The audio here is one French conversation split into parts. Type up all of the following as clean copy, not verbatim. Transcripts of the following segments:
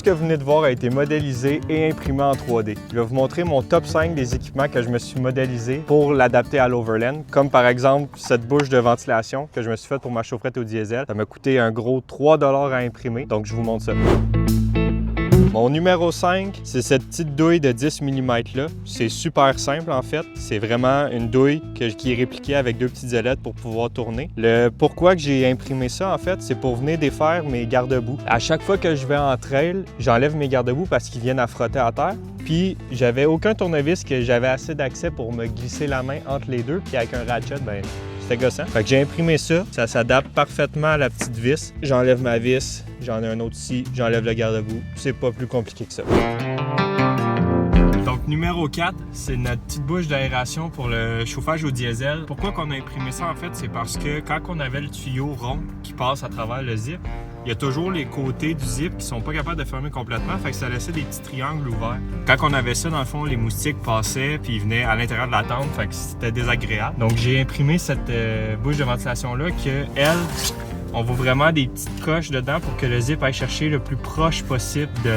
ce que vous venez de voir a été modélisé et imprimé en 3D. Je vais vous montrer mon top 5 des équipements que je me suis modélisé pour l'adapter à l'Overland, comme par exemple cette bouche de ventilation que je me suis faite pour ma chaufferette au diesel. Ça m'a coûté un gros 3 $ à imprimer, donc je vous montre ça. Mon numéro 5, c'est cette petite douille de 10 mm là. C'est super simple en fait. C'est vraiment une douille qui est répliquée avec deux petites ailettes pour pouvoir tourner. Le pourquoi que j'ai imprimé ça en fait, c'est pour venir défaire mes garde-boue. À chaque fois que je vais en trail, j'enlève mes garde-boue parce qu'ils viennent à frotter à terre. Puis j'avais aucun tournevis que j'avais assez d'accès pour me glisser la main entre les deux. Puis avec un ratchet, ben c'était gossant. Fait que j'ai imprimé ça. Ça s'adapte parfaitement à la petite vis. J'enlève ma vis, j'en ai un autre ici, j'enlève le garde-boue. C'est pas plus compliqué que ça. Donc numéro 4, c'est notre petite bouche d'aération pour le chauffage au diesel. Pourquoi qu'on a imprimé ça en fait, c'est parce que quand on avait le tuyau rond qui passe à travers le zip, il y a toujours les côtés du zip qui sont pas capables de fermer complètement, fait que ça laissait des petits triangles ouverts. Quand on avait ça, dans le fond, les moustiques passaient puis ils venaient à l'intérieur de la tente, fait que c'était désagréable. Donc j'ai imprimé cette bouche de ventilation-là que elle, on voit vraiment des petites coches dedans pour que le zip aille chercher le plus proche possible de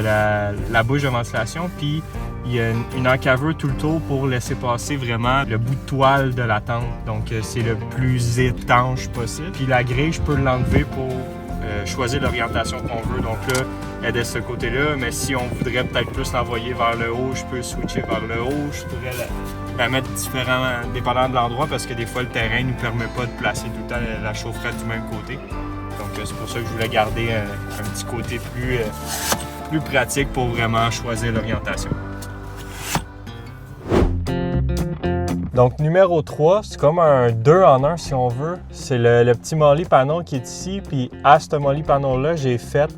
la bouche de ventilation. Puis il y a une encaveur tout le tour pour laisser passer vraiment le bout de toile de la tente. Donc c'est le plus étanche possible. Puis la grille, je peux l'enlever pour choisir l'orientation qu'on veut. Donc là, elle est de ce côté-là, mais si on voudrait peut-être plus l'envoyer vers le haut, je peux switcher vers le haut. Je pourrais la mettre différemment, dépendant de l'endroit, parce que des fois, le terrain ne nous permet pas de placer tout le temps la chaufferette du même côté. Donc c'est pour ça que je voulais garder un petit côté plus pratique pour vraiment choisir l'orientation. Donc numéro 3, c'est comme un 2 en 1 si on veut. C'est le petit Molly Panel qui est ici. Puis à ce Molly Panel-là, j'ai fait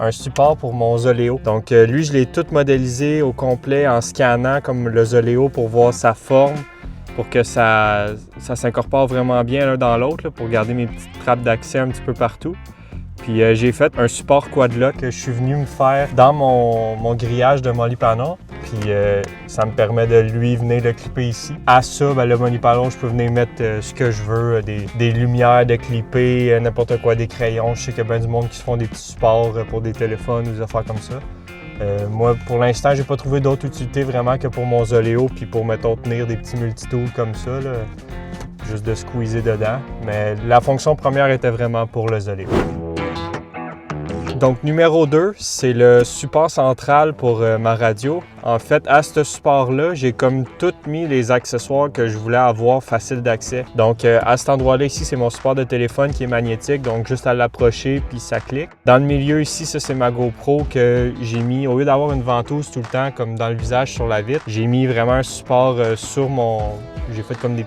un support pour mon Zoléo. Donc lui, je l'ai tout modélisé au complet en scannant comme le Zoléo pour voir sa forme, pour que ça s'incorpore vraiment bien l'un dans l'autre, pour garder mes petites trappes d'accès un petit peu partout. Puis j'ai fait un support quad-lock que je suis venu me faire dans mon grillage de Molly Panel. Puis ça me permet de lui venir le clipper ici. À ça, ben, le Molly Panel, je peux venir mettre ce que je veux, des lumières de clipper, n'importe quoi, des crayons. Je sais qu'il y a bien du monde qui se font des petits supports pour des téléphones ou des affaires comme ça. Moi, pour l'instant, j'ai pas trouvé d'autre utilité vraiment que pour mon Zoléo puis pour, mettons, tenir des petits multitools comme ça, là, juste de squeezer dedans. Mais la fonction première était vraiment pour le Zoléo. Donc numéro 2, c'est le support central pour ma radio. En fait, à ce support-là, j'ai comme tout mis les accessoires que je voulais avoir facile d'accès. Donc à cet endroit-là ici, c'est mon support de téléphone qui est magnétique, donc juste à l'approcher puis ça clique. Dans le milieu ici, ça c'est ma GoPro que j'ai mis, au lieu d'avoir une ventouse tout le temps comme dans le visage sur la vitre, j'ai mis vraiment un support sur mon... J'ai fait comme des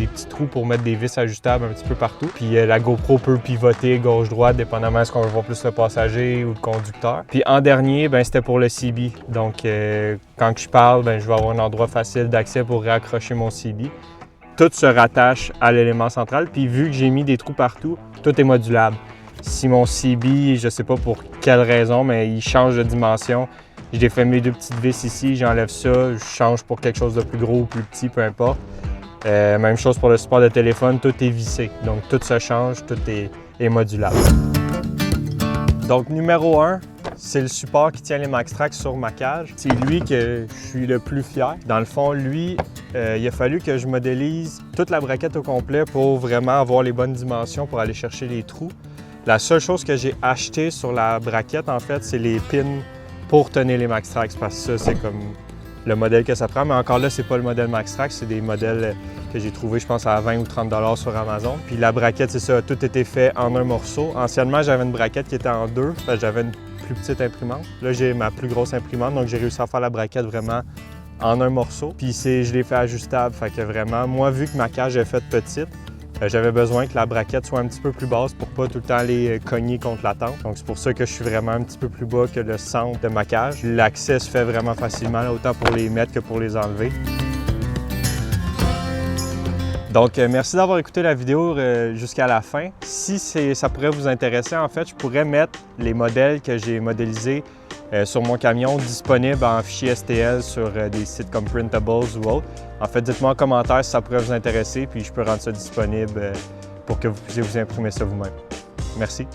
petits trous pour mettre des vis ajustables un petit peu partout. Puis la GoPro peut pivoter gauche-droite, dépendamment de ce qu'on veut voir plus le passager ou le conducteur. Puis en dernier, ben, c'était pour le CB. Donc quand je parle, ben, je vais avoir un endroit facile d'accès pour raccrocher mon CB. Tout se rattache à l'élément central. Puis vu que j'ai mis des trous partout, tout est modulable. Si mon CB, je ne sais pas pour quelle raison, mais il change de dimension, je défais mes deux petites vis ici, j'enlève ça, je change pour quelque chose de plus gros ou plus petit, peu importe. Même chose pour le support de téléphone, tout est vissé. Donc tout se change, tout est modulable. Donc numéro 1, c'est le support qui tient les MaxTrax sur ma cage. C'est lui que je suis le plus fier. Dans le fond, lui, il a fallu que je modélise toute la braquette au complet pour vraiment avoir les bonnes dimensions pour aller chercher les trous. La seule chose que j'ai acheté sur la braquette, en fait, c'est les pins pour tenir les MaxTrax, parce que ça, c'est comme le modèle que ça prend. Mais encore là, c'est pas le modèle MaxTrax, c'est des modèles que j'ai trouvé, je pense, à 20 ou 30 $ sur Amazon. Puis la braquette, c'est ça, tout était fait en un morceau. Anciennement, j'avais une braquette qui était en deux, parce que j'avais une plus petite imprimante. Là, j'ai ma plus grosse imprimante, donc j'ai réussi à faire la braquette vraiment en un morceau. Puis je l'ai fait ajustable, fait que vraiment, moi, vu que ma cage est faite petite, j'avais besoin que la braquette soit un petit peu plus basse pour pas tout le temps aller cogner contre la tente. Donc c'est pour ça que je suis vraiment un petit peu plus bas que le centre de ma cage. L'accès se fait vraiment facilement, autant pour les mettre que pour les enlever. Donc merci d'avoir écouté la vidéo jusqu'à la fin. Si ça pourrait vous intéresser, en fait, je pourrais mettre les modèles que j'ai modélisés sur mon camion disponibles en fichier STL sur des sites comme Printables ou autres. En fait, dites-moi en commentaire si ça pourrait vous intéresser, puis je peux rendre ça disponible pour que vous puissiez vous imprimer ça vous-même. Merci.